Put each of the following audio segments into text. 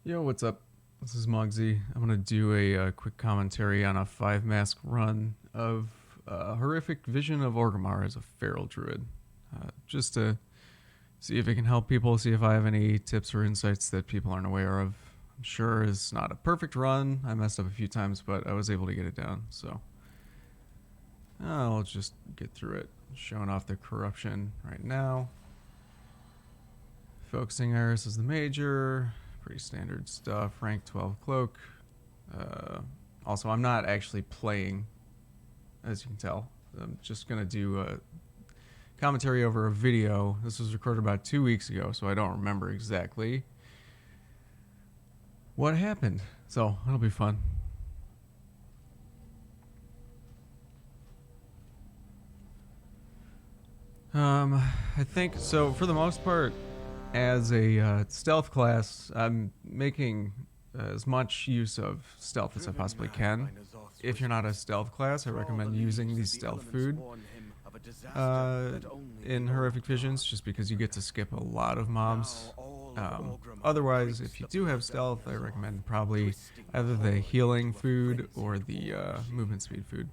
Yo, what's up? This is Muggsy. I'm going to do a quick commentary on a 5 mask run of Horrific Vision of Orgrimmar as a feral druid. Just to see if it can help people, see if I have any tips or insights that people aren't aware of. I'm sure it's not a perfect run. I messed up a few times, but I was able to get it down, so I'll just get through it. Showing off the corruption right now. Focusing Iris is the major. Pretty standard stuff. Rank 12 cloak. Also, I'm not actually playing, as you can tell. I'm just going to do a commentary over a video. This was recorded about 2 weeks ago, so I don't remember exactly what happened. So it'll be fun. I think, so for the most part, as a stealth class, I'm making as much use of stealth as I possibly can. If you're not a stealth class, I recommend using the stealth food in Horrific Visions, just because you get to skip a lot of mobs. Otherwise, if you do have stealth, I recommend probably either the healing food or the movement speed food.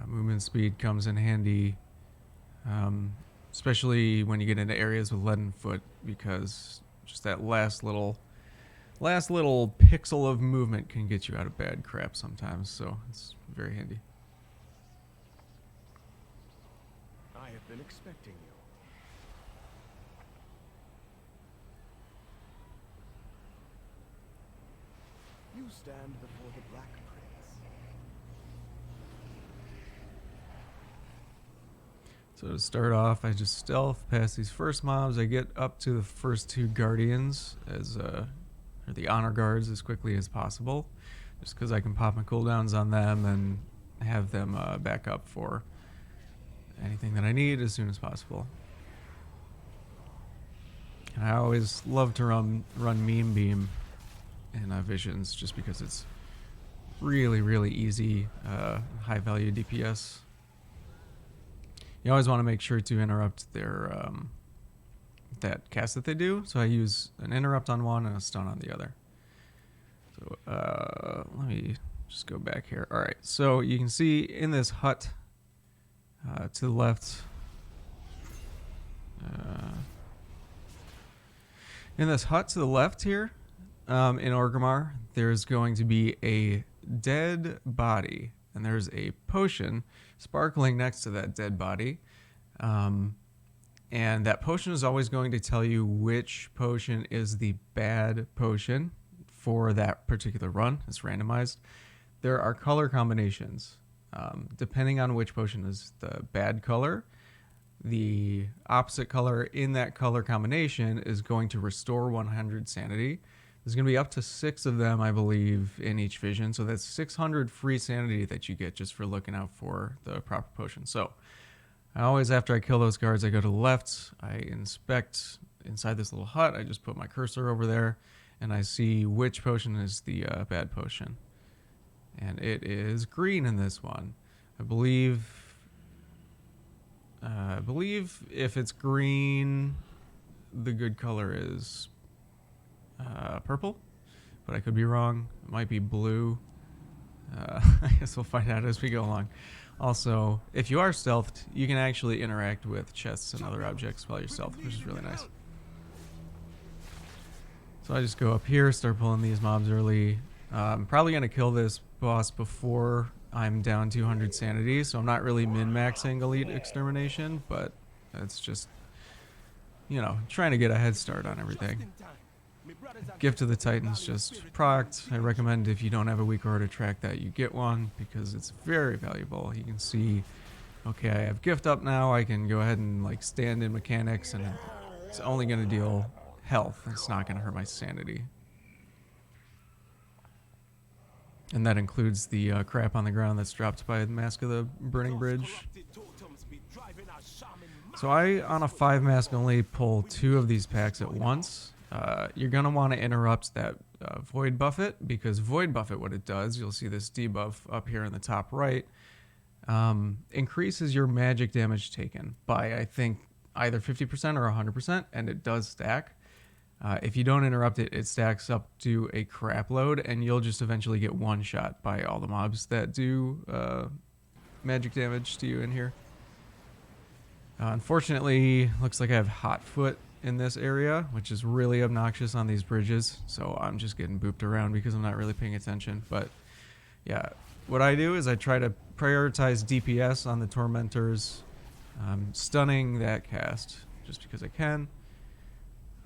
Movement speed comes in handy, especially when you get into areas with leaden foot, because just that last little pixel of movement can get you out of bad crap sometimes, so it's very handy. I have been expecting you. You stand before the Black Prince. So to start off, I just stealth past these first mobs. I get up to the first 2 guardians as or the honor guards as quickly as possible, just because I can pop my cooldowns on them and have them back up for anything that I need as soon as possible. And I always love to run meme beam in visions, just because it's really easy, high value DPS. You always want to make sure to interrupt their that cast that they do. So I use an interrupt on one and a stun on the other. So let me just go back here. All right, so you can see in this hut to the left, in this hut to the left here, in Orgrimmar, there's going to be a dead body, and there's a potion sparkling next to that dead body. And that potion is always going to tell you which potion is the bad potion for that particular run. It's randomized. There are color combinations. Depending on which potion is the bad color, the opposite color in that color combination is going to restore 100 sanity. There's going to be up to 6 of them, I believe, in each vision. So that's 600 free sanity that you get just for looking out for the proper potion. So I always, after I kill those guards, I go to the left. I inspect inside this little hut. I just put my cursor over there, and I see which potion is the bad potion. And it is green in this one. I believe if it's green, the good color is purple, but I could be wrong. It might be blue. I guess we'll find out as we go along. Also, if you are stealthed, you can actually interact with chests and other objects while you're stealthed, which is really nice. So I just go up here, start pulling these mobs early. I'm probably going to kill this boss before I'm down 200 sanity, so I'm not really min-maxing Elite Extermination, but it's just, you know, trying to get a head start on everything. Gift of the Titans just procced. I recommend, if you don't have a weak aura to track that, you get one, because it's very valuable. You can see, okay, I have gift up now. I can go ahead and like stand in mechanics, and it's only going to deal health. It's not going to hurt my sanity. And that includes the crap on the ground that's dropped by the Mask of the Burning Bridge. So I, on a 5 mask, only pull 2 of these packs at once. You're going to want to interrupt that Void Buffet, because Void Buffet, what it does, you'll see this debuff up here in the top right, increases your magic damage taken by, I think, either 50% or 100%, and it does stack. If you don't interrupt it, it stacks up to a crap load, and you'll just eventually get one shot by all the mobs that do magic damage to you in here. Unfortunately, looks like I have hot foot in this area, which is really obnoxious on these bridges. So I'm just getting booped around because I'm not really paying attention. But yeah, what I do is I try to prioritize DPS on the Tormentors, stunning that cast just because I can,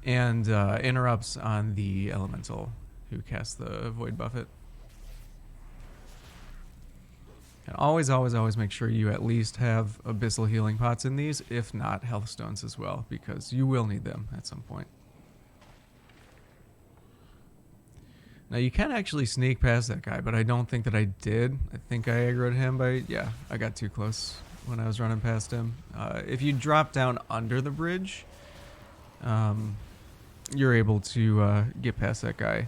and interrupts on the Elemental who casts the Void Buffet. And always make sure you at least have Abyssal Healing Pots in these, if not Health Stones as well, because you will need them at some point. Now you can actually sneak past that guy, but I don't think that I did. I think I aggroed him by, yeah, I got too close when I was running past him. If you drop down under the bridge, you're able to get past that guy.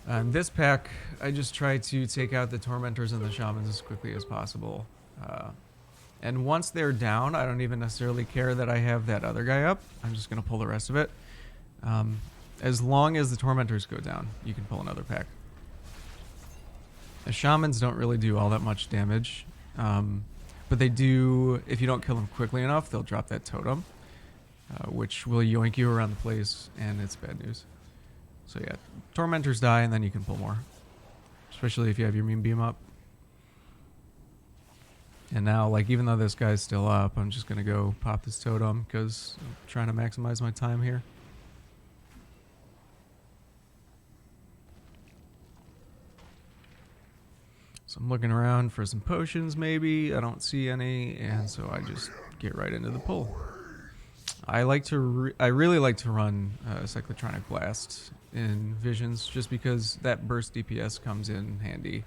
This pack, I just try to take out the Tormentors and the Shamans as quickly as possible. And once they're down, I don't even necessarily care that I have that other guy up. I'm just going to pull the rest of it. As long as the Tormentors go down, you can pull another pack. The Shamans don't really do all that much damage. But they do, if you don't kill them quickly enough, they'll drop that totem. Which will yoink you around the place, and it's bad news. So yeah, Tormentors die, and then you can pull more. Especially if you have your Moonbeam up. And now, like, even though this guy's still up, I'm just going to go pop this totem, because I'm trying to maximize my time here. So I'm looking around for some potions, maybe. I don't see any, and so I just get right into the pull. I really like to run Cyclotronic Blast in Visions, just because that burst DPS comes in handy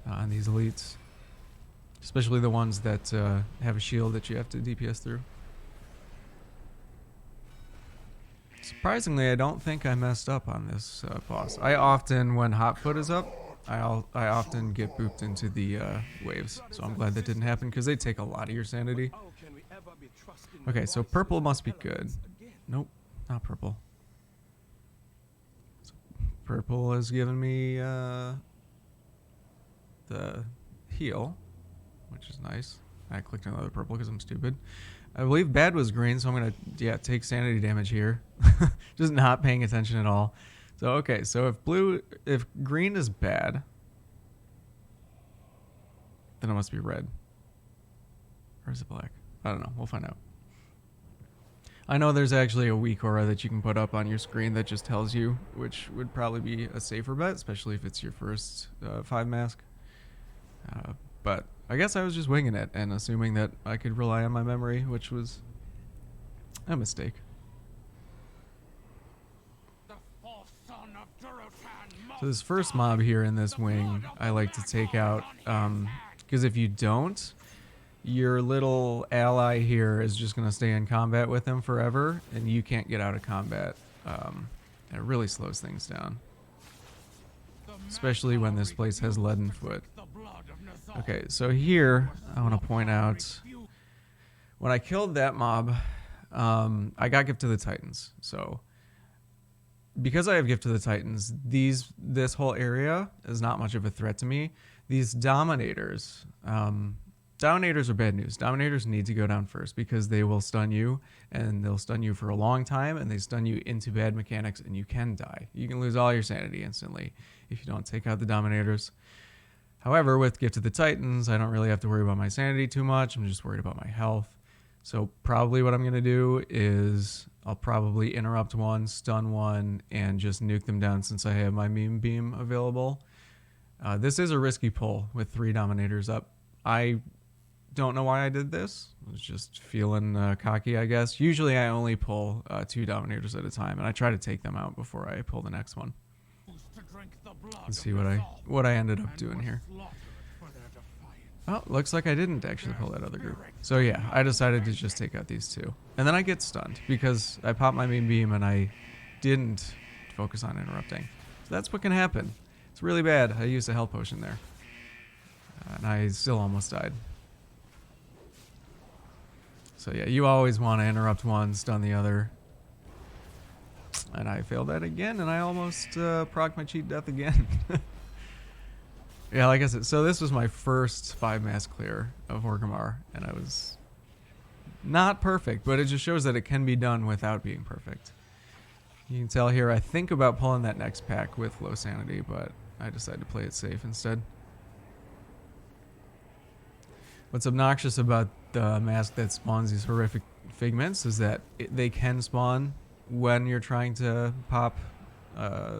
on these elites, especially the ones that have a shield that you have to DPS through. Surprisingly, I don't think I messed up on this boss. I often, when Hotfoot is up, I often get booped into the waves, so I'm glad that didn't happen because they take a lot of your sanity. Okay, so purple must be good. Nope, not purple. So purple has given me the heal, which is nice. I clicked another purple because I'm stupid. I believe bad was green, so I'm going to, take sanity damage here. Just not paying attention at all. So, okay, so if green is bad, then it must be red. Or is it black? I don't know. We'll find out. I know there's actually a weak aura that you can put up on your screen that just tells you, which would probably be a safer bet, especially if it's your first 5 mask. But I guess I was just winging it and assuming that I could rely on my memory, which was a mistake. So this first mob here in this wing, I like to take out, because if you don't, your little ally here is just going to stay in combat with him forever, and you can't get out of combat. And it really slows things down, especially when this place has leaden foot. Okay, so here, I want to point out, when I killed that mob, I got Gift to the Titans. So, because I have Gift to the Titans, this whole area is not much of a threat to me. These Dominators, Dominators are bad news. Dominators need to go down first because they will stun you, and they'll stun you for a long time, and they stun you into bad mechanics, and you can die. You can lose all your sanity instantly if you don't take out the Dominators. However, with Gift to the Titans, I don't really have to worry about my sanity too much. I'm just worried about my health. So probably what I'm going to do is I'll probably interrupt one, stun one, and just nuke them down since I have my Meme Beam available. This is a risky pull with 3 Dominators up. I don't know why I did this. I was just feeling cocky, I guess. Usually I only pull 2 Dominators at a time, and I try to take them out before I pull the next one. Let's see what I ended up doing here. Oh, looks like I didn't actually pull that other group. So yeah, I decided to just take out these 2. And then I get stunned because I popped my Meme Beam and I didn't focus on interrupting. So that's what can happen. It's really bad. I used a health potion there. And I still almost died. So yeah, you always want to interrupt one, stun the other. And I failed that again, and I almost procced my cheat death again. Yeah, like I said, so this was my first 5 mass clear of Orgrimmar, and I was not perfect, but it just shows that it can be done without being perfect. You can tell here I think about pulling that next pack with low sanity, but I decided to play it safe instead. What's obnoxious about the mask that spawns these horrific figments is that they can spawn when you're trying to pop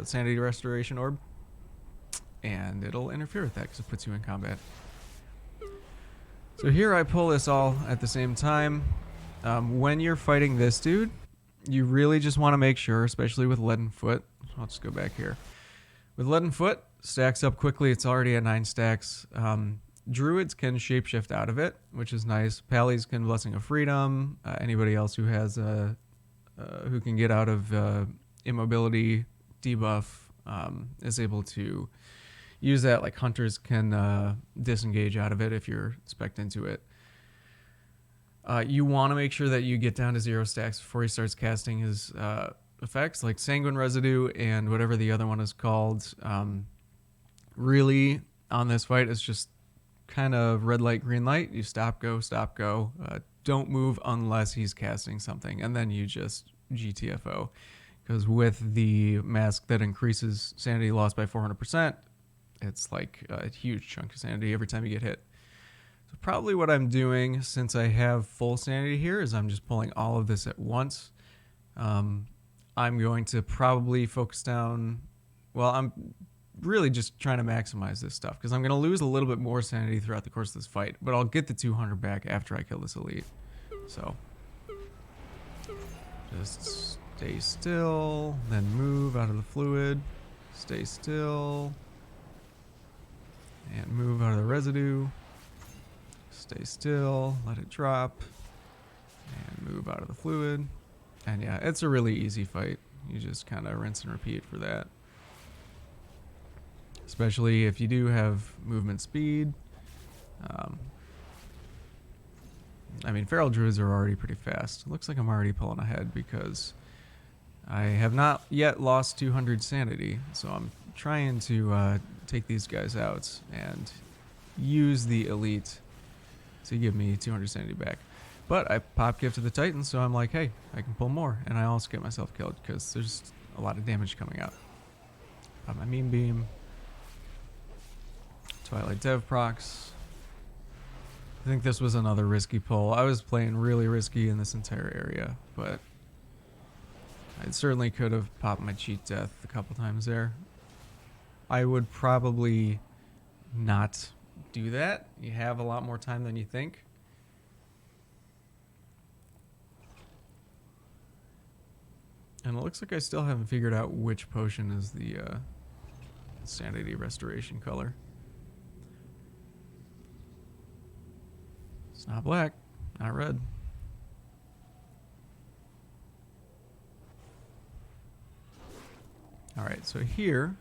sanity restoration orb, and it'll interfere with that because it puts you in combat. So here I pull this all at the same time. When you're fighting this dude, you really just want to make sure, especially with Leaden Foot. I'll just go back here. With Leaden Foot, stacks up quickly. It's already at 9 stacks. Druids can shapeshift out of it, which is nice. Pallies can Blessing of Freedom. Anybody else who has who can get out of immobility debuff is able to use that. Like hunters can disengage out of it if you're spec'd into it. You want to make sure that you get down to 0 stacks before he starts casting his effects, like Sanguine Residue and whatever the other one is called. Really, on this fight, it's just kind of red light, green light. You stop, go, stop, go. Don't move unless he's casting something, and then you just GTFO. Because with the mask that increases sanity loss by 400%, it's like a huge chunk of sanity every time you get hit. So probably what I'm doing, since I have full sanity here, is I'm just pulling all of this at once. I'm going to probably focus down... Well, I'm really just trying to maximize this stuff, because I'm going to lose a little bit more sanity throughout the course of this fight, but I'll get the 200 back after I kill this elite. So just stay still, then move out of the fluid, stay still, and move out of the residue, stay still, let it drop, and move out of the fluid. And yeah, it's a really easy fight. You just kind of rinse and repeat for that. Especially if you do have movement speed. I mean, feral druids are already pretty fast. It looks like I'm already pulling ahead because I have not yet lost 200 sanity. So I'm trying to take these guys out and use the elite to give me 200 sanity back. But I pop gift to the Titan, so I'm like, hey, I can pull more. And I also get myself killed because there's a lot of damage coming out. Pop my Meme Beam. Twilight Dev procs. I think this was another risky pull. I was playing really risky in this entire area, but I certainly could have popped my cheat death a couple times there. I would probably not do that. You have a lot more time than you think. And it looks like I still haven't figured out which potion is the sanity restoration color. It's not black, not red. Alright, so here,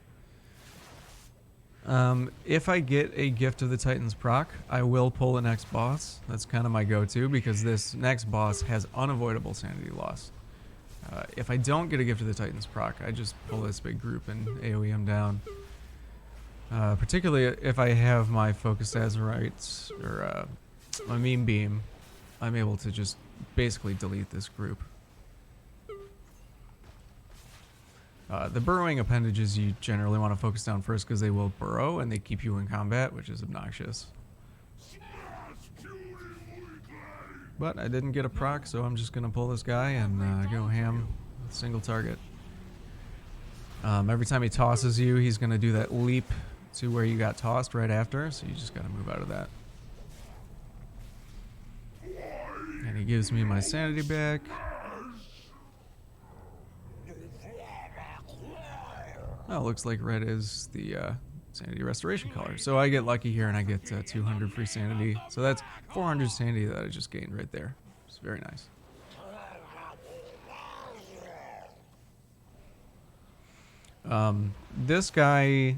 if I get a Gift of the Titans proc, I will pull the next boss. That's kind of my go-to because this next boss has unavoidable sanity loss. If I don't get a Gift of the Titans proc, I just pull this big group and AoE him down. Particularly if I have my Focused Azurites or my Meme Beam, I'm able to just basically delete this group. The burrowing appendages you generally want to focus down first because they will burrow and they keep you in combat, which is obnoxious. But I didn't get a proc, so I'm just going to pull this guy and go ham with a single target. Every time he tosses you, he's going to do that leap to where you got tossed right after, so you just got to move out of that. And he gives me my sanity back. Oh, looks like red is the sanity restoration color. So I get lucky here and I get 200 free sanity. So that's 400 sanity that I just gained right there. It's very nice. This guy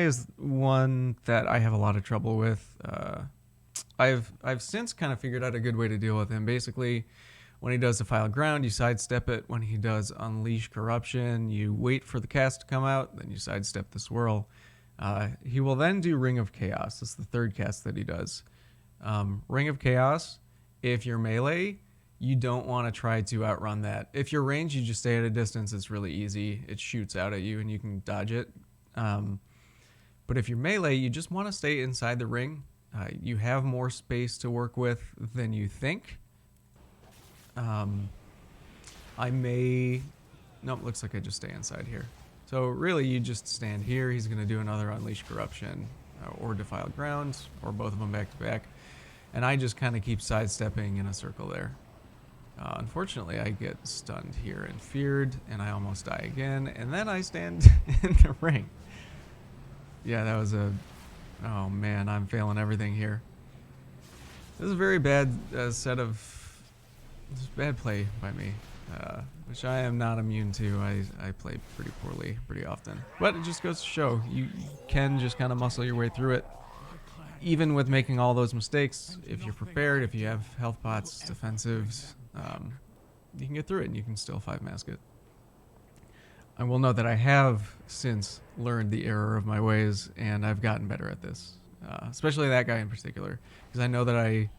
is one that I have a lot of trouble with. I've since kind of figured out a good way to deal with him. Basically, When he does Defile Ground, you sidestep it. When he does Unleash Corruption, you wait for the cast to come out, then you sidestep the swirl. He will then do Ring of Chaos. That's the third cast that he does. Ring of Chaos, if you're melee, you don't want to try to outrun that. If you're ranged, you just stay at a distance. It's really easy. It shoots out at you and you can dodge it. But if you're melee, you just want to stay inside the ring. You have more space to work with than you think. Nope, looks like I just stay inside here. So really, you just stand here. He's going to do another Unleash Corruption or Defile Ground, or both of them back to back. And I just kind of keep sidestepping in a circle there. Unfortunately, I get stunned here and feared, and I almost die again. And then I stand in the ring. Yeah, that was a... Oh man, I'm failing everything here. This is a very bad This is bad play by me, which I am not immune to. I play pretty poorly pretty often. But it just goes to show, you can just kind of muscle your way through it. Even with making all those mistakes, if you're prepared, if you have health pots, defensives, you can get through it and you can still 5-mask it. I will note that I have since learned the error of my ways, and I've gotten better at this. Especially that guy in particular, because I know that I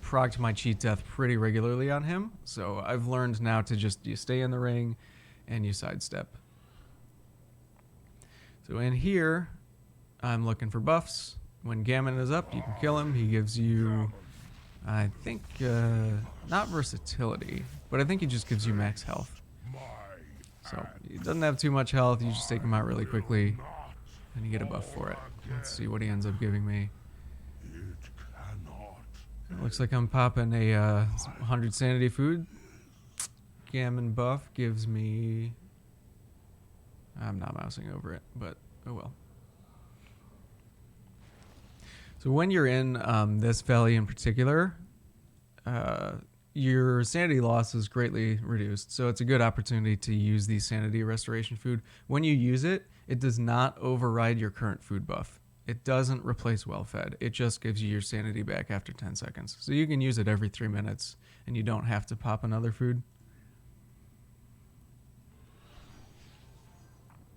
procced my cheat death pretty regularly on him, so I've learned now to just, you stay in the ring and you sidestep. So in here, I'm looking for buffs. When Gammon is up, you can kill him. He gives you, I think, not versatility, but I think he just gives you max health. So he doesn't have too much health. You just take him out really quickly, and you get a buff for it. Let's see what he ends up giving me. It looks like I'm popping a 100 sanity food. Gammon buff gives me... I'm not mousing over it, but oh well. So when you're in this valley in particular, your sanity loss is greatly reduced. So it's a good opportunity to use the sanity restoration food. When you use it, it does not override your current food buff. It doesn't replace well-fed. It just gives you your sanity back after 10 seconds. So you can use it every 3 minutes, and you don't have to pop another food.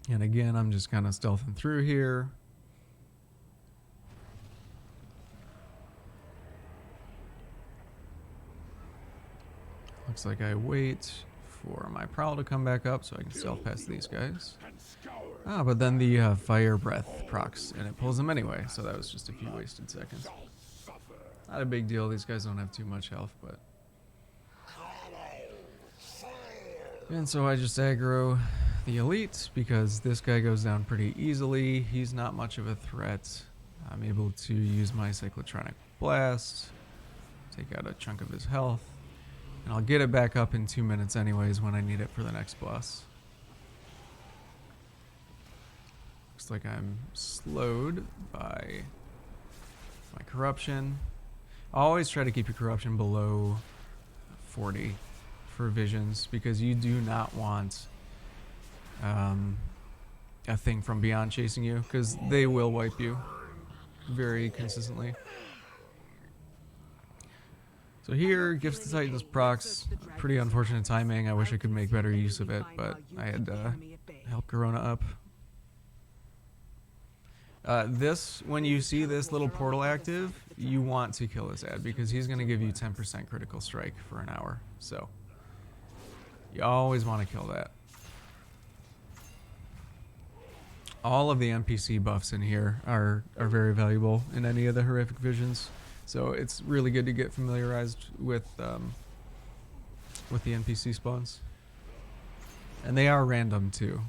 And again, I'm just kind of stealthing through here. Looks like I wait for my prowl to come back up so I can stealth past these guys. Ah, but then the fire breath procs, and it pulls them anyway, so that was just a few wasted seconds. Not a big deal, these guys don't have too much health, but... And so I just aggro the elite, because this guy goes down pretty easily. He's not much of a threat. I'm able to use my Cyclotronic Blast, take out a chunk of his health, and I'll get it back up in 2 minutes anyways when I need it for the next boss. Looks like I'm slowed by my corruption. I always try to keep your corruption below 40 for visions, because you do not want a thing from beyond chasing you, because they will wipe you very consistently. So here, Gifts to Titans procs, pretty unfortunate timing. I wish I could make better use of it, but I had to help Corona up. When you see this little portal active, you want to kill this ad, because he's going to give you 10% critical strike for an hour. So you always want to kill that. All of the NPC buffs in here are very valuable in any of the horrific visions. So it's really good to get familiarized with the NPC spawns. And they are random too.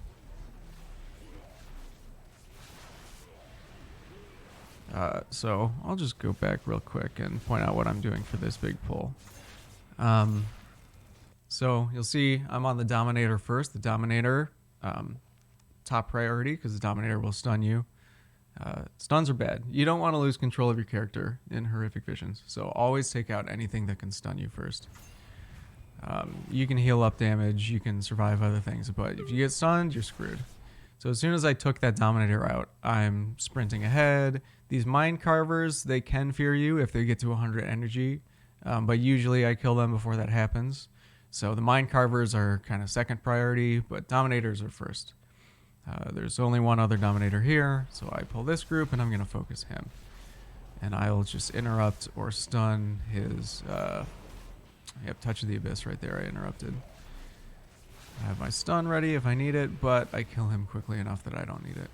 So I'll just go back real quick and point out what I'm doing for this big pull. So you'll see I'm on the Dominator first. The Dominator, top priority, because the Dominator will stun you. Stuns are bad. You don't want to lose control of your character in horrific visions, so always take out anything that can stun you first. You can heal up damage, you can survive other things, but if you get stunned, you're screwed. So as soon as I took that Dominator out, I'm sprinting ahead. These Mind Carvers, they can fear you if they get to 100 energy. But usually I kill them before that happens. So the Mind Carvers are kind of second priority, but Dominators are first. There's only one other Dominator here, so I pull this group and I'm going to focus him. And I'll just interrupt or stun his... yep, Touch of the Abyss right there, I interrupted. I have my stun ready if I need it, but I kill him quickly enough that I don't need it.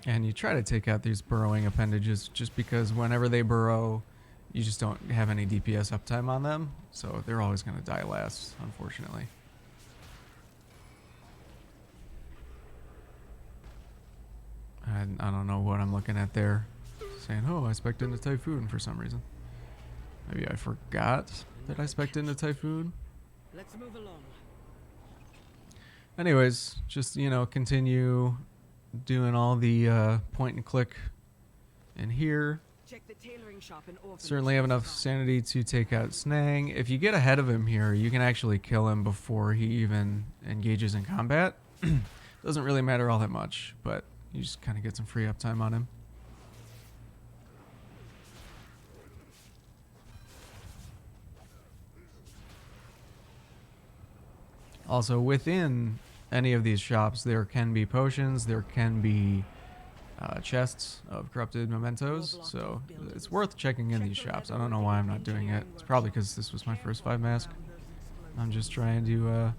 And you try to take out these burrowing appendages just because whenever they burrow, you just don't have any DPS uptime on them. So they're always going to die last, unfortunately. I don't know what I'm looking at there. Saying, oh, I spec'd into Typhoon for some reason. Maybe I forgot that I spec'd into Typhoon. Let's move along. Anyways, just, you know, continue doing all the point and click in here. Check the tailoring shop in Orgrimmar. Certainly have enough sanity to take out Snang. If you get ahead of him here, you can actually kill him before he even engages in combat. Doesn't really matter all that much, but you just kind of get some free uptime on him. Also, within any of these shops, there can be potions, there can be chests of corrupted mementos, so it's worth checking in these shops. I don't know why I'm not doing it. It's probably because this was my first 5 mask. I'm just trying to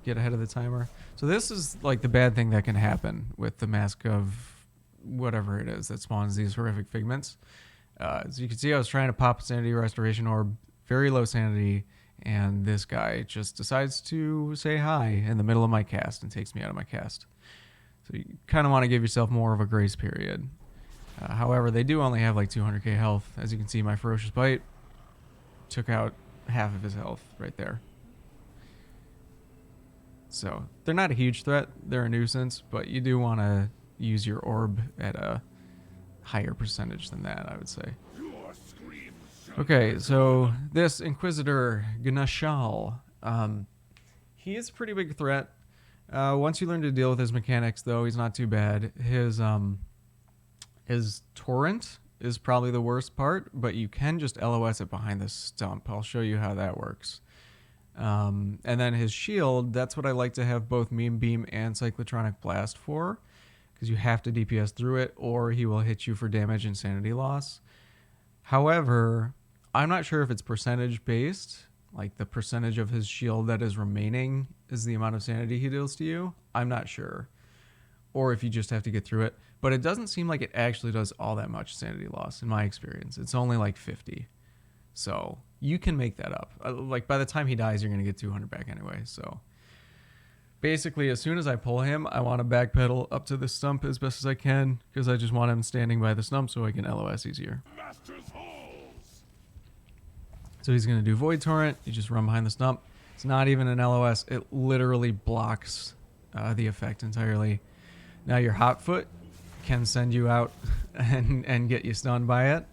get ahead of the timer. So this is like the bad thing that can happen with the mask of whatever it is that spawns these horrific figments. As you can see, I was trying to pop Sanity Restoration Orb, very low sanity, and this guy just decides to say hi in the middle of my cast and takes me out of my cast. So you kind of want to give yourself more of a grace period. However, they do only have like 200k health. As you can see, my Ferocious Bite took out half of his health right there. So they're not a huge threat. They're a nuisance, but you do want to use your orb at a higher percentage than that, I would say. Okay, so this Inquisitor, Gnashal, he is a pretty big threat. Once you learn to deal with his mechanics, though, he's not too bad. His torrent is probably the worst part, but you can just LOS it behind the stump. I'll show you how that works. And then his shield, that's what I like to have both Meme Beam and Cyclotronic Blast for, because you have to DPS through it, or he will hit you for damage and sanity loss. However, I'm not sure if it's percentage based, like the percentage of his shield that is remaining is the amount of sanity he deals to you. I'm not sure. Or if you just have to get through it. But it doesn't seem like it actually does all that much sanity loss in my experience. It's only like 50. So you can make that up. Like by the time he dies, you're going to get 200 back anyway. So basically, as soon as I pull him, I want to backpedal up to the stump as best as I can, because I just want him standing by the stump so I can LOS easier. So he's going to do Void Torrent. You just run behind the stump. It's not even an LOS. It literally blocks the effect entirely. Now your Hot Foot can send you out and get you stunned by it.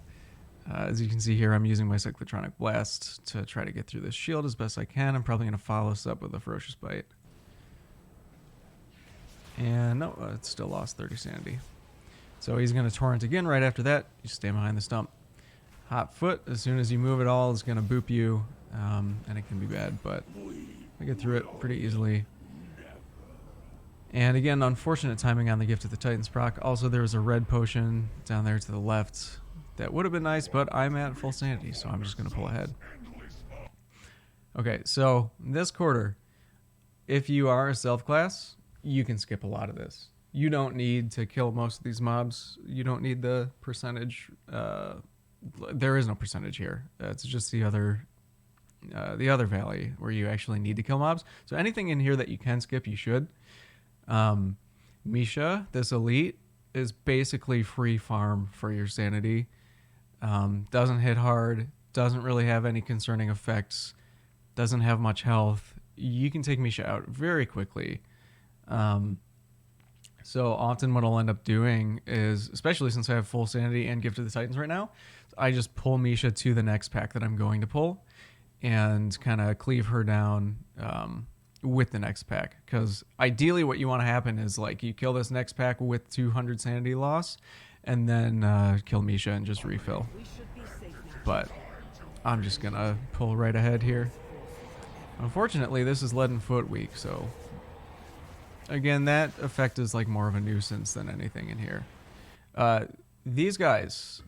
As you can see here, I'm using my Cyclotronic Blast to try to get through this shield as best I can. I'm probably going to follow this up with a Ferocious Bite. And no, it still lost 30 sanity. So he's going to Torrent again right after that. You stay behind the stump. Hot Foot, as soon as you move at all, is going to boop you, and it can be bad, but I get through it pretty easily. And again, unfortunate timing on the Gift of the Titans proc. Also, there was a red potion down there to the left that would have been nice, but I'm at full sanity, so I'm just going to pull ahead. Okay, so this quarter, if you are a self class, you can skip a lot of this. You don't need to kill most of these mobs. You don't need the percentage. There is no percentage here. It's just the other valley where you actually need to kill mobs. So anything in here that you can skip, you should. Misha, this elite, is basically free farm for your sanity. Doesn't hit hard, doesn't really have any concerning effects, doesn't have much health. You can take Misha out very quickly. So often what I'll end up doing is, especially since I have full sanity and Gift of the Titans right now, I just pull Misha to the next pack that I'm going to pull and kind of cleave her down with the next pack. Because ideally what you want to happen is like you kill this next pack with 200 sanity loss, and then kill Misha and just refill. We should be safe now. But I'm just gonna pull right ahead here. Unfortunately, this is lead and foot week, so again, that effect is like more of a nuisance than anything in here. These guys,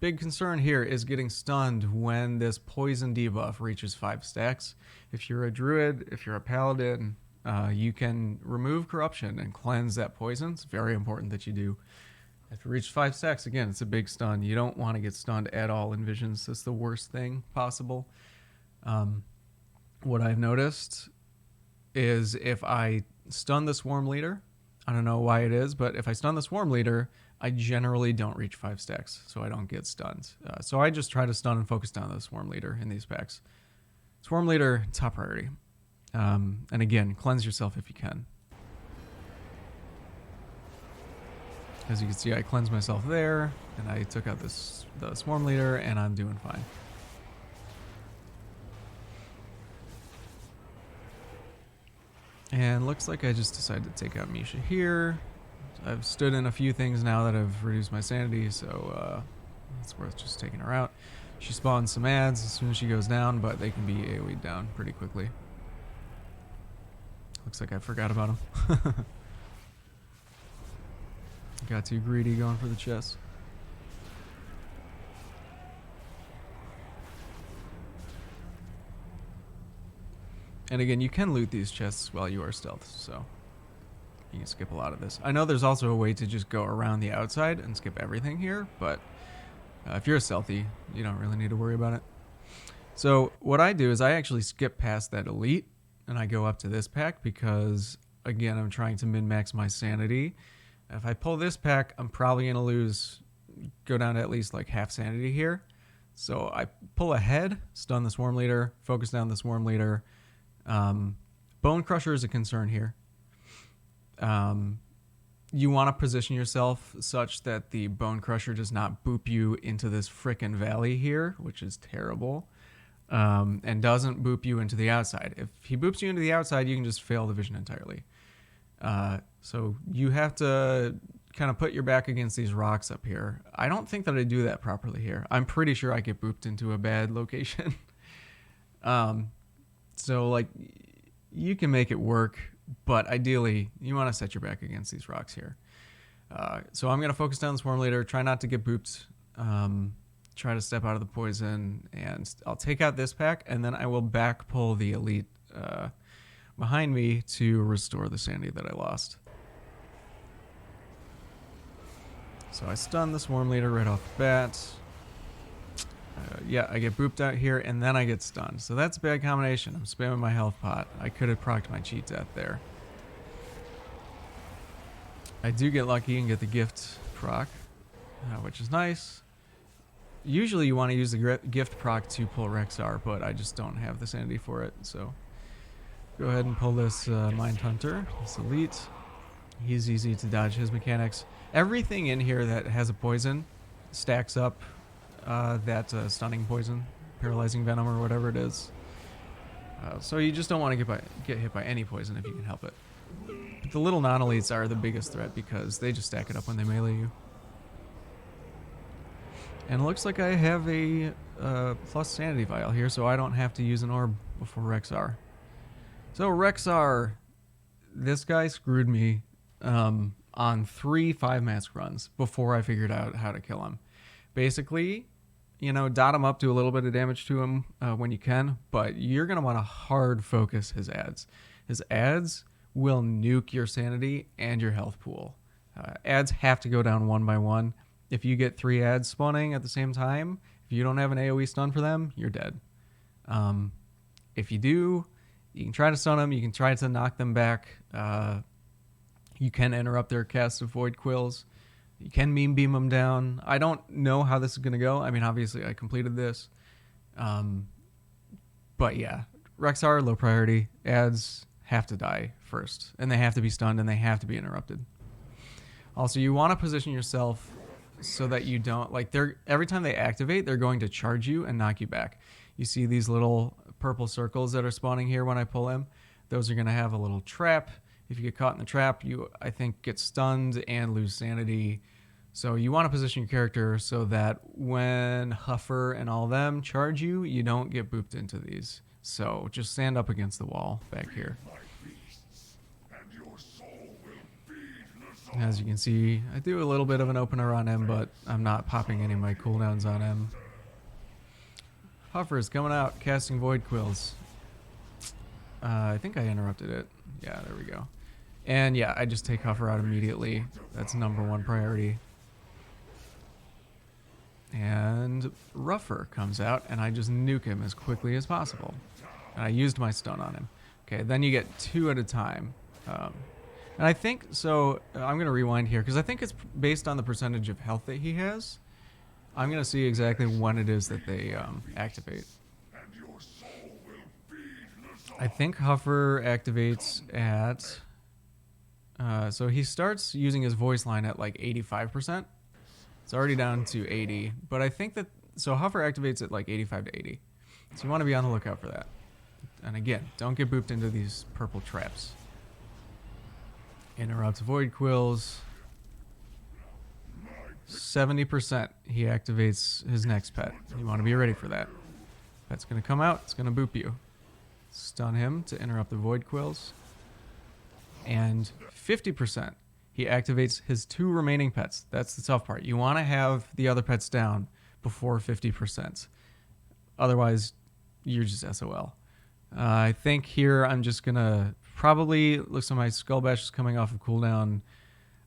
big concern here is getting stunned when this poison debuff reaches 5 stacks. If you're a druid, if you're a paladin, you can remove corruption and cleanse that poison. It's very important that you do. If it reaches 5 stacks, again, it's a big stun. You don't want to get stunned at all in visions. That's the worst thing possible. What I've noticed is if I stun the swarm leader, I don't know why it is, but if I stun the swarm leader, I generally don't reach 5 stacks, so I don't get stunned. So I just try to stun and focus down the swarm leader in these packs. Swarm leader, top priority. And again, cleanse yourself if you can. As you can see, I cleansed myself there, and I took out the swarm leader, and I'm doing fine. And looks like I just decided to take out Misha here. I've stood in a few things now that have reduced my sanity, so it's worth just taking her out. She spawns some ads as soon as she goes down, but they can be AoE'd down pretty quickly. Looks like I forgot about him. Got too greedy going for the chest. And again, you can loot these chests while you are stealth, so you can skip a lot of this. I know there's also a way to just go around the outside and skip everything here, but if you're stealthy, you don't really need to worry about it. So what I do is I actually skip past that elite, and I go up to this pack because, again, I'm trying to min-max my sanity. If I pull this pack, I'm probably going to go down to at least like half sanity here. So I pull ahead, stun the swarm leader, focus down the swarm leader. Bone Crusher is a concern here. You want to position yourself such that the Bone Crusher does not boop you into this frickin' valley here, which is terrible, and doesn't boop you into the outside. If he boops you into the outside, you can just fail the vision entirely. So you have to kind of put your back against these rocks up here. I don't think that I do that properly here. I'm pretty sure I get booped into a bad location. So like you can make it work, but ideally you want to set your back against these rocks here. So I'm going to focus down the swarm leader, try not to get booped, try to step out of the poison, and I'll take out this pack, and then I will back pull the elite behind me to restore the sanity that I lost. So I stun the swarm leader right off the bat. Yeah, I get booped out here, and then I get stunned. So that's a bad combination. I'm spamming my health pot. I could have procced my cheat death there. I do get lucky and get the gift proc, which is nice. Usually you want to use the gift proc to pull Rexar, but I just don't have the sanity for it. So go ahead and pull this Mind Hunter, this elite. He's easy to dodge his mechanics. Everything in here that has a poison stacks up that stunning poison, paralyzing venom, or whatever it is. So you just don't want to get hit by any poison if you can help it. But the little non-elites are the biggest threat because they just stack it up when they melee you. And it looks like I have a plus sanity vial here, so I don't have to use an orb before Rexar. So Rexar, this guy screwed me on 3 5-mask runs before I figured out how to kill him. Basically, you know, dot him up, do a little bit of damage to him when you can, but you're going to want to hard focus his ads. His ads will nuke your sanity and your health pool. Ads have to go down one by one. If you get 3 ads spawning at the same time, if you don't have an AoE stun for them, you're dead. If you do, you can try to stun them. You can try to knock them back. You can interrupt their cast of Void Quills. You can meme beam them down. I don't know how this is going to go. I mean, obviously, I completed this. But yeah, Rexar, low priority. Ads have to die first. And they have to be stunned, and they have to be interrupted. Also, you want to position yourself so that you don't... like, every time they activate, they're going to charge you and knock you back. You see these little purple circles that are spawning here when I pull him? Those are going to have a little trap. If you get caught in the trap, you, I think, get stunned and lose sanity So you want to position your character so that when Huffer and all them charge you, you don't get booped into these. So just stand up against the wall back here. As you can see, I do a little bit of an opener on him, but I'm not popping any of my cooldowns on him. Huffer is coming out, casting Void Quills. I think I interrupted it. Yeah, there we go. And yeah, I just take Huffer out immediately. That's #1 priority. And Ruffer comes out, and I just nuke him as quickly as possible. And I used my stun on him. Okay, then you get 2 at a time. And I think, so I'm going to rewind here, because I think it's based on the percentage of health that he has. I'm going to see exactly when it is that they activate. I think Huffer activates at... so he starts using his voice line at like 85%. It's already down to 80, but I think that... So Huffer activates at like 85 to 80. So you want to be on the lookout for that. And again, don't get booped into these purple traps. Interrupts Void Quills. 70% he activates his next pet. You want to be ready for that. Pet's going to come out. It's going to boop you. Stun him to interrupt the Void Quills. And 50% he activates his 2 remaining pets. That's the tough part. You want to have the other pets down before 50%. Otherwise, you're just SOL. I think here I'm just going to probably... Looks like my Skull Bash is coming off of cooldown.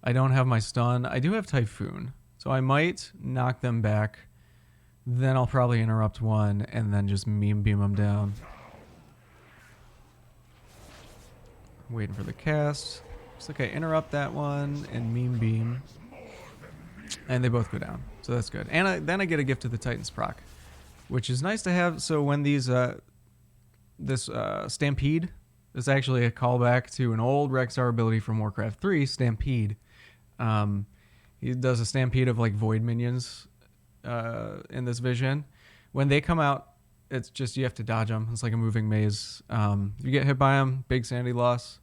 I don't have my stun. I do have Typhoon. So I might knock them back. Then I'll probably interrupt one and then just meme beam them down. Waiting for the cast. Looks like I interrupt that one and meme beam. And they both go down. So that's good. And then I get a gift to the Titan's proc, which is nice to have. So when these... this Stampede is actually a callback to an old Rexar ability from Warcraft 3, Stampede. He does a stampede of like void minions in this vision. When they come out, it's just you have to dodge them. It's like a moving maze. If you get hit by them, big sanity loss.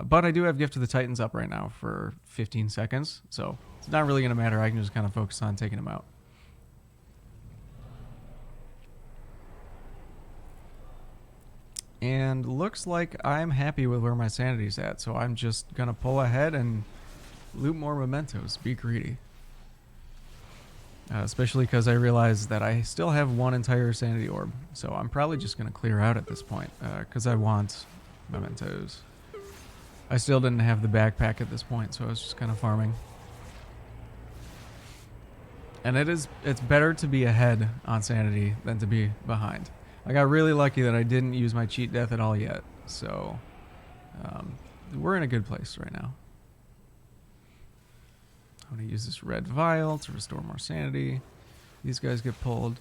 But I do have Gift to the Titans up right now for 15 seconds, so it's not really going to matter. I can just kind of focus on taking them out. And looks like I'm happy with where my sanity's at, so I'm just going to pull ahead and loot more mementos. Be greedy. Especially because I realize that I still have one entire sanity orb, so I'm probably just going to clear out at this point, because I want mementos. I still didn't have the backpack at this point, so I was just kind of farming. And it's better to be ahead on sanity than to be behind. I got really lucky that I didn't use my cheat death at all yet, so we're in a good place right now. I'm going to use this red vial to restore more sanity. These guys get pulled.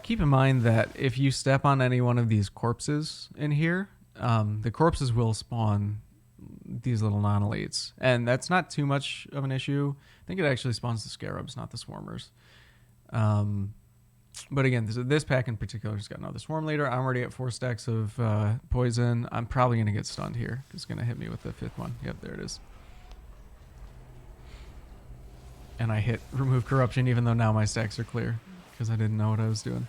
Keep in mind that if you step on any one of these corpses in here, the corpses will spawn these little non-elites. And that's not too much of an issue. I think it actually spawns the scarabs, not the swarmers. But again, this pack in particular has got another swarm leader. I'm already at 4 stacks of poison. I'm probably going to get stunned here. It's going to hit me with the 5th one. Yep, there it is. And I hit remove corruption even though now my stacks are clear because I didn't know what I was doing.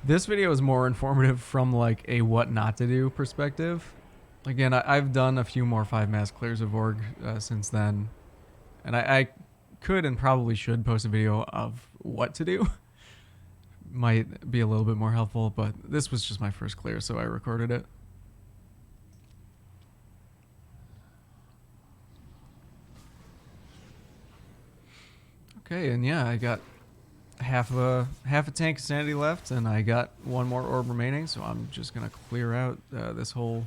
This video is more informative from like a what not to do perspective. Again, I've done a few more 5 mass clears of Org since then. And I could and probably should post a video of what to do. Might be a little bit more helpful, but this was just my first clear, so I recorded it. Okay, and yeah, I got half a tank of sanity left, and I got 1 more orb remaining, so I'm just gonna clear out this whole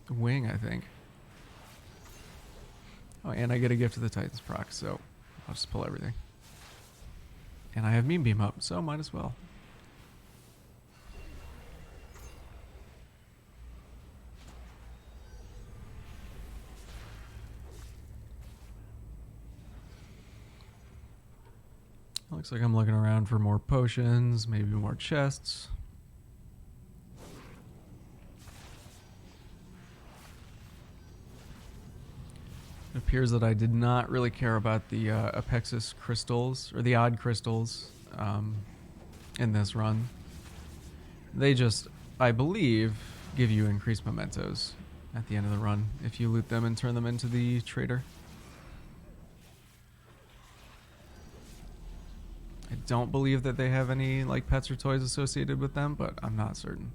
wing, I think. Oh, and I get a gift to the Titans proc, so I'll just pull everything. And I have meme beam up, so might as well. Looks like I'm looking around for more potions, maybe more chests. It appears that I did not really care about the Apexis crystals, or the odd crystals, in this run. They just, I believe, give you increased mementos at the end of the run if you loot them and turn them into the trader. I don't believe that they have any like pets or toys associated with them, but I'm not certain.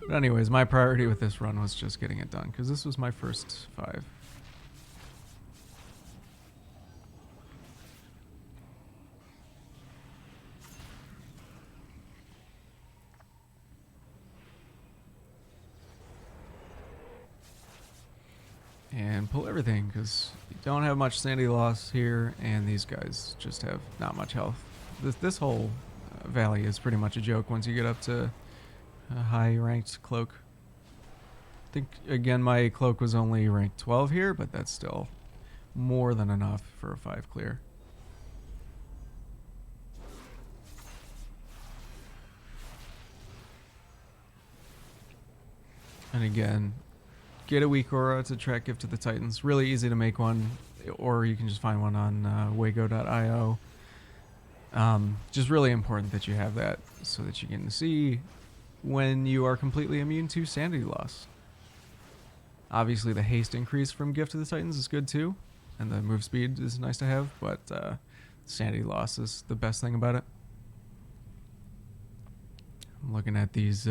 But anyways, my priority with this run was just getting it done, because this was my first 5. And pull everything, because you don't have much sanity loss here, and these guys just have not much health. This whole valley is pretty much a joke once you get up to a high ranked cloak. I think, again, my cloak was only ranked 12 here, but that's still more than enough for a 5 clear. And again, get a weak aura to track Gift to the Titans. Really easy to make one, or you can just find one on wago.io. Just really important that you have that so that you can see when you are completely immune to sanity loss. Obviously, the haste increase from Gift to the Titans is good too, and the move speed is nice to have, but sanity loss is the best thing about it. I'm looking at these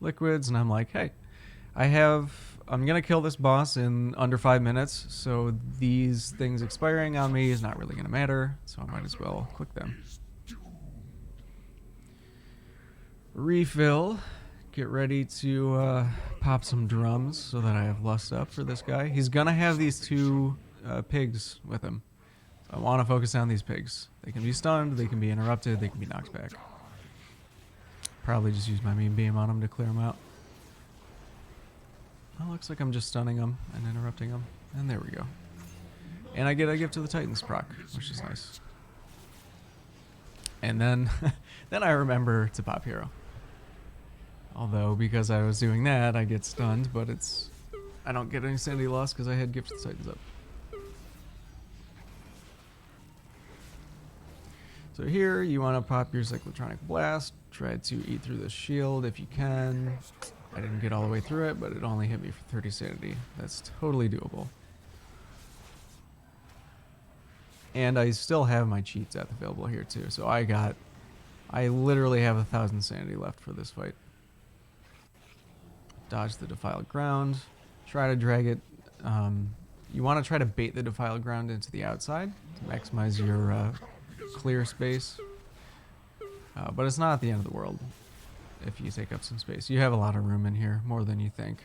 liquids, and I'm like, hey, I'm gonna kill this boss in under 5 minutes, so these things expiring on me is not really gonna matter, so I might as well click them. Refill. Get ready to pop some drums so that I have lust up for this guy. He's gonna have these 2 pigs with him. So I want to focus on these pigs. They can be stunned, they can be interrupted, they can be knocked back. Probably just use my mean beam on them to clear them out. Well, looks like I'm just stunning them and interrupting them. And there we go. And I get a Gift to the Titans proc, which is nice. And then, then I remember to pop hero. Although, because I was doing that, I get stunned, but I don't get any sanity loss because I had Gift to the Titans up. So here, you want to pop your Cyclotronic Blast. Try to eat through the shield if you can. I didn't get all the way through it, but it only hit me for 30 sanity. That's totally doable. And I still have my cheat death available here too. So I literally have 1,000 sanity left for this fight. Dodge the Defiled Ground. Try to drag it. You want to try to bait the Defiled Ground into the outside to maximize your clear space. But it's not the end of the world if you take up some space. You have a lot of room in here, more than you think.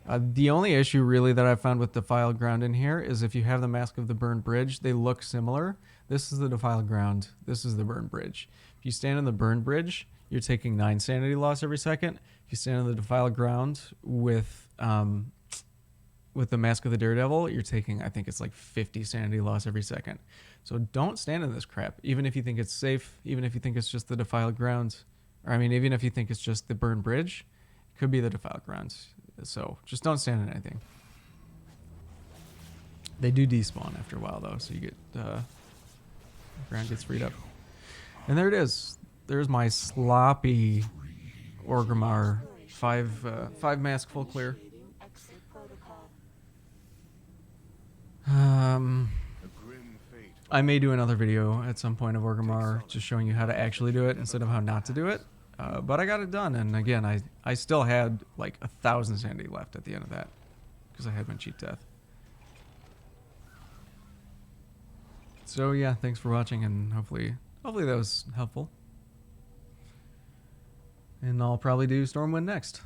The only issue really that I've found with Defiled Ground in here is if you have the Mask of the Burned Bridge, they look similar. This is the Defiled Ground. This is the Burned Bridge. If you stand on the Burned Bridge, you're taking 9 sanity loss every second. If you stand on the Defiled Ground with the Mask of the Daredevil, you're taking, I think it's like 50 sanity loss every second. So don't stand in this crap, even if you think it's safe, even if you think it's just the Defiled Ground. Or I mean, even if you think it's just the Burned Bridge, it could be the Defiled Ground. So just don't stand in anything. They do despawn after a while though, so you get ground gets freed up. And there it is. There's my sloppy Orgrimmar 5 mask full clear. I may do another video at some point of Orgrimmar just showing you how to actually do it instead of how not to do it. But I got it done, and again, I still had like 1,000 sanity left at the end of that because I had my cheat death. So yeah, thanks for watching, and hopefully that was helpful. And I'll probably do Stormwind next.